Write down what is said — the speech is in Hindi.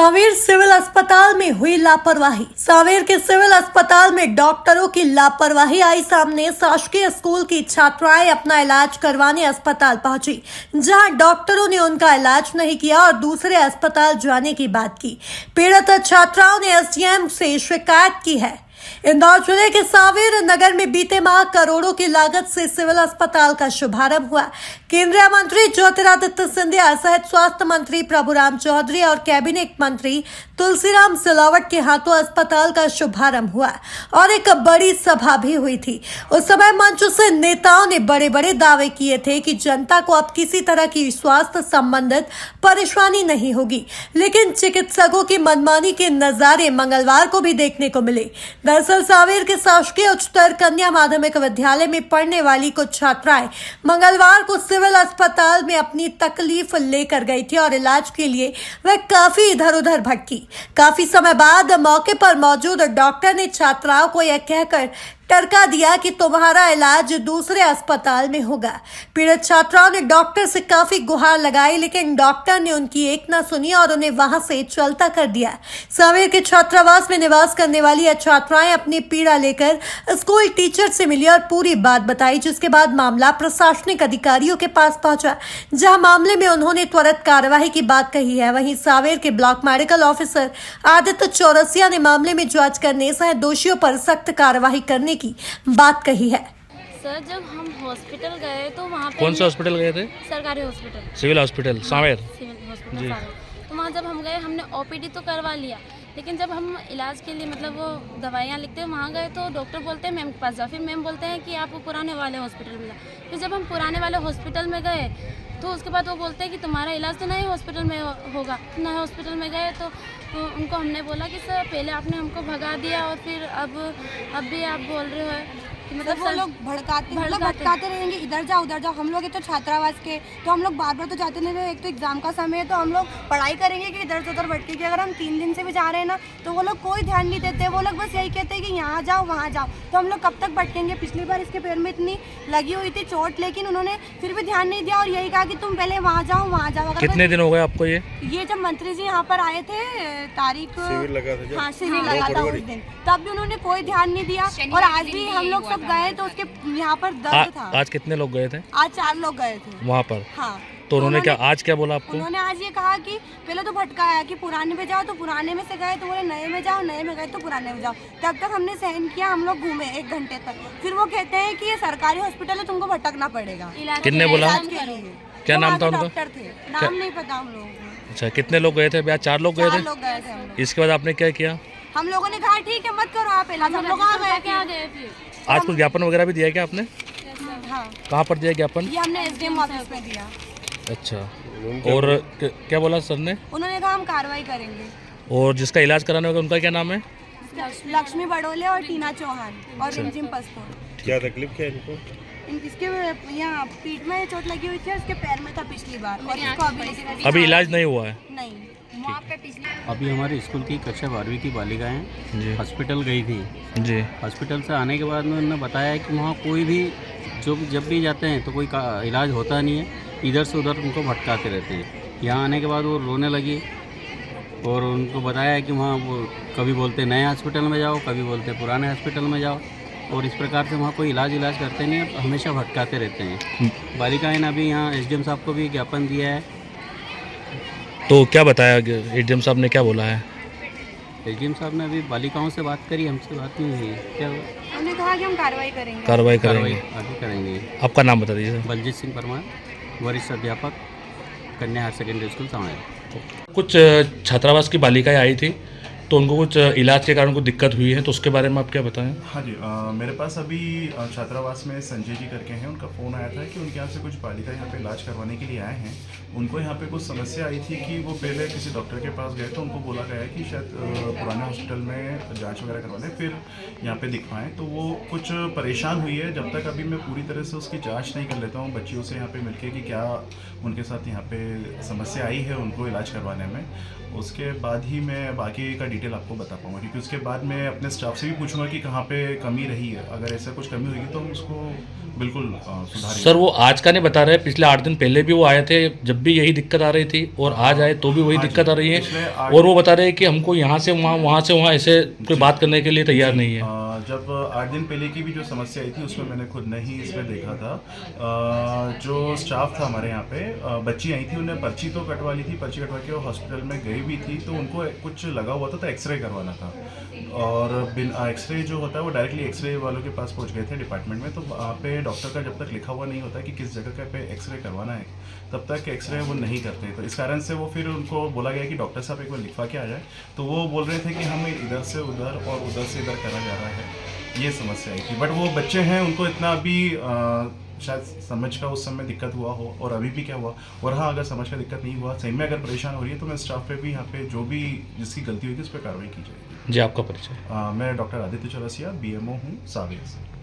सांवेर सिविल अस्पताल में हुई लापरवाही। सांवेर के सिविल अस्पताल में डॉक्टरों की लापरवाही आई सामने। शासकीय स्कूल की छात्राएं अपना इलाज करवाने अस्पताल पहुंची, जहां डॉक्टरों ने उनका इलाज नहीं किया और दूसरे अस्पताल जाने की बात की। पीड़ित छात्राओं ने एसडीएम से शिकायत की है। इंदौर जिले के सांवेर नगर में बीते माह करोड़ों की लागत से सिविल अस्पताल का शुभारंभ हुआ। केंद्रीय मंत्री ज्योतिरादित्य सिंधिया सहित स्वास्थ्य मंत्री प्रभुराम चौधरी और कैबिनेट मंत्री तुलसीराम सिलावट के हाथों अस्पताल का शुभारंभ हुआ और एक बड़ी सभा भी हुई थी। उस समय मंच से नेताओं ने बड़े बड़े दावे किए थे कि जनता को अब किसी तरह की स्वास्थ्य संबंधित परेशानी नहीं होगी, लेकिन चिकित्सकों की मनमानी के नजारे मंगलवार को भी देखने को मिले। दरअसल सांवेर के शासकीय उच्चतर कन्या माध्यमिक विद्यालय में पढ़ने वाली कुछ छात्राएं मंगलवार को सिविल अस्पताल में अपनी तकलीफ लेकर गई थी और इलाज के लिए वह काफी इधर उधर भटकी। काफी समय बाद मौके पर मौजूद डॉक्टर ने छात्राओं को यह कहकर टरका दिया कि तुम्हारा इलाज दूसरे अस्पताल में होगा। पीड़ित छात्राओं ने डॉक्टर से काफी गुहार लगाई, लेकिन डॉक्टर ने उनकी एक न सुनी और उन्हें वहां से चलता कर दिया। सांवेर के छात्रावास में निवास करने वाली यह छात्राएं अपनी पीड़ा लेकर स्कूल टीचर से मिली और पूरी बात बताई, जिसके बाद मामला प्रशासनिक अधिकारियों के पास पहुंचा, जहां मामले में उन्होंने त्वरित कार्यवाही की बात कही है। वहीं सांवेर के block medical officer Aditya Chaurasia ने मामले में जांच करने सहित दोषियों पर सख्त कार्यवाही करने की बात कही है। सर, जब हम हॉस्पिटल गए तो वहाँ पे कौन से हॉस्पिटल गए थे? सरकारी hospital, civil hospital Sanwer. Civil hospital जी। सांवेर। तो वहाँ जब हम गए, हमने ओपीडी तो करवा लिया, लेकिन जब हम इलाज के लिए मतलब वो दवाइयाँ लिखते हैं वहाँ गए तो डॉक्टर बोलते हैं मैम के पास जाओ। फिर मैम बोलते हैं कि आप पुराने वाले हॉस्पिटल में जाओ। फिर जब हम पुराने वाले हॉस्पिटल में गए तो उसके बाद वो बोलते हैं कि तुम्हारा इलाज तो नए हॉस्पिटल में होगा। नए हॉस्पिटल में गए तो उनको हमने बोला कि सर पहले आपने हमको भगा दिया और फिर अब भी आप बोल रहे हो कि मतलब वो लोग भटकाते रहेंगे, इधर जाओ उधर जाओ। हम लोग ये तो छात्रावास के, तो हम लोग बार बार तो जाते नहीं रहे। एक तो एग्जाम का समय है तो हम लोग पढ़ाई करेंगे कि इधर से उधर भटकेंगे। अगर हम 3 दिन से भी जा रहे हैं ना तो वो लोग कोई ध्यान नहीं देते। वो लोग बस यही कहते हैं कि यहाँ जाओ वहाँ जाओ। तो हम लोग कब तक भटकेंगे? पिछली बार इसके पैर में इतनी लगी हुई थी चोट, लेकिन उन्होंने फिर भी ध्यान नहीं दिया और यही कहा कि तुम पहले वहाँ जाओ वहाँ जाओ। कितने दिन हो गए आपको ये जब मंत्री जी यहाँ पर आए थे, तारीख शिविर लगा था उस दिन, तब भी उन्होंने कोई ध्यान नहीं दिया। और आज भी हम लोग सब गए तो उसके यहाँ पर दर्द था। आज कितने लोग गए थे? आज 4 लोग गए थे वहाँ पर। हाँ। तो उन्होंने क्या आज क्या बोला आपको? उन्होंने आज ये कहा कि पहले तो भटकाया कि पुराने में जाओ, तो पुराने में से गए तो बोले नए में जाओ, नए में गए तो पुराने में जाओ। तब तक हमने सहन किया, हम लोग घूमे 1 घंटे तक। फिर वो कहते हैं कि ये सरकारी हॉस्पिटल है, तुमको भटकना पड़ेगा। किसने बोला? क्या नाम था उनका? डॉक्टर थे, नाम नहीं पता हम लोगों को। अच्छा, कितने लोग गए थे? 4 लोग गए थे। 4 लोग गए थे हम लोग। इसके बाद आपने क्या किया? हम लोगों ने कहा ठीक है मत करो आप इलाज। हम लोग आ गए। आज कुछ ज्ञापन वगैरह भी दिया क्या आपने? हाँ। कहाँ पर दिया ज्ञापन? ये हमने एसडीएम ऑफिस में दिया। अच्छा, और क्या बोला सर ने? उन्होंने कहा हम कार्रवाई करेंगे। और जिसका इलाज कराने होगा उनका क्या नाम है? लक्ष्मी बड़ोले और टीना चौहान और रिमझिम पस्तौर। क्या तकलीफ क्या है इनको? इसके यहाँ पीठ में चोट लगी हुई थी, उसके पैर में था पिछली बार और इसको अभी इलाज नहीं हुआ है? नहीं। अभी हमारे स्कूल की कक्षा 12वीं की बालिकाएं हॉस्पिटल गई थी जी। हॉस्पिटल से आने के बाद में उन्होंने बताया कि वहाँ कोई भी जब भी जाते हैं तो कोई इलाज होता नहीं है, इधर से उधर उनको भटकाते रहते हैं। यहाँ आने के बाद वो रोने लगी और उनको बताया कि वहाँ वो कभी बोलते नए हॉस्पिटल में जाओ, कभी बोलते पुराने हॉस्पिटल में जाओ, और इस प्रकार से वहाँ कोई इलाज करते नहीं है, हमेशा भटकाते रहते हैं। बालिकाएं ने अभी यहाँ एसडीएम साहब को भी ज्ञापन दिया है। तो क्या बताया एसडीएम साहब ने, क्या बोला है? एसडीएम साहब ने अभी बालिकाओं से बात करी, हमसे बात नहीं हुई। क्या उन्होंने कहा कि हम कार्रवाई करेंगे। कार्रवाई करेंगे, आगे करेंगे। आपका नाम बता दीजिए। बलजीत सिंह परमार, वरिष्ठ अध्यापक, कन्या हायर सेकेंडरी स्कूल सांवेर। कुछ छात्रावास की बालिकाएं आई थी तो उनको कुछ इलाज के कारण कुछ दिक्कत हुई है, तो उसके बारे में आप क्या बताएं? हाँ जी, मेरे पास अभी छात्रावास में संजय जी करके हैं, उनका फ़ोन आया था कि उनके यहाँ से कुछ बालिका यहाँ पे इलाज करवाने के लिए आए हैं। उनको यहाँ पे कुछ समस्या आई थी कि वो पहले किसी डॉक्टर के पास गए तो उनको बोला गया कि शायद पुराने हॉस्पिटल में जांच वगैरह करवाने, फिर यहाँ पे दिखवाएं। तो वो कुछ परेशान हुई है। जब तक अभी मैं पूरी तरह से उसकी जाँच नहीं कर लेता हूँ बच्चियों से यहाँ पे मिलके कि क्या उनके साथ यहाँ पे समस्या आई है उनको इलाज करवाने में, उसके बाद ही मैं बाकी का डिटेल आपको बता पाऊंगा, क्योंकि उसके बाद मैं अपने स्टाफ से भी पूछूंगा कि कहाँ पे कमी रही है। अगर ऐसा कुछ कमी होगी तो हम उसको बिल्कुल सुधारेंगे। सर वो आज का नहीं बता रहे, पिछले 8 दिन पहले भी वो आए थे, जब भी यही दिक्कत आ रही थी, और आज आए तो भी वही हाँ दिक्कत जी, आ रही पिछले है। 8 और वो बता रहे हैं कि हमको यहाँ से वहाँ, वहाँ से वहाँ ऐसे कोई बात करने के लिए तैयार नहीं है। जब 8 दिन पहले की भी जो समस्या आई थी उसमें मैंने खुद नहीं इसमें देखा था। जो स्टाफ था हमारे यहाँ पे, बच्ची आई थी, उन्हें पर्ची तो कटवा ली थी, पर्ची कटवा के वो हॉस्पिटल में गई भी थी, तो उनको कुछ लगा हुआ था तो एक्सरे करवाना था। और बिन एक्सरे जो होता है वो डायरेक्टली एक्सरे वालों के पास पहुँच गए थे डिपार्टमेंट में। तो वहाँ पे डॉक्टर का जब तक लिखा हुआ नहीं होता कि किस जगह का पे एक्सरे करवाना है, तब तक एक्सरे वो नहीं करते। तो इस कारण से वो फिर उनको बोला गया कि डॉक्टर साहब एक बार लिखवा के आ जाए। तो वो बोल रहे थे कि हमें इधर से उधर और उधर से इधर करा जा रहा है, ये समस्या आई थी। बट वो बच्चे हैं, उनको इतना अभी शायद समझ का उस समय दिक्कत हुआ हो, और अभी भी क्या हुआ। और हाँ, अगर समझ का दिक्कत नहीं हुआ, सही में अगर परेशान हो रही है, तो मैं स्टाफ पे भी यहाँ पे जो भी जिसकी गलती होगी उस पर कार्रवाई की जाएगी। जी, आपका परिचय? मैं डॉक्टर आदित्य चौरसिया, BMO हूँ सावेर से।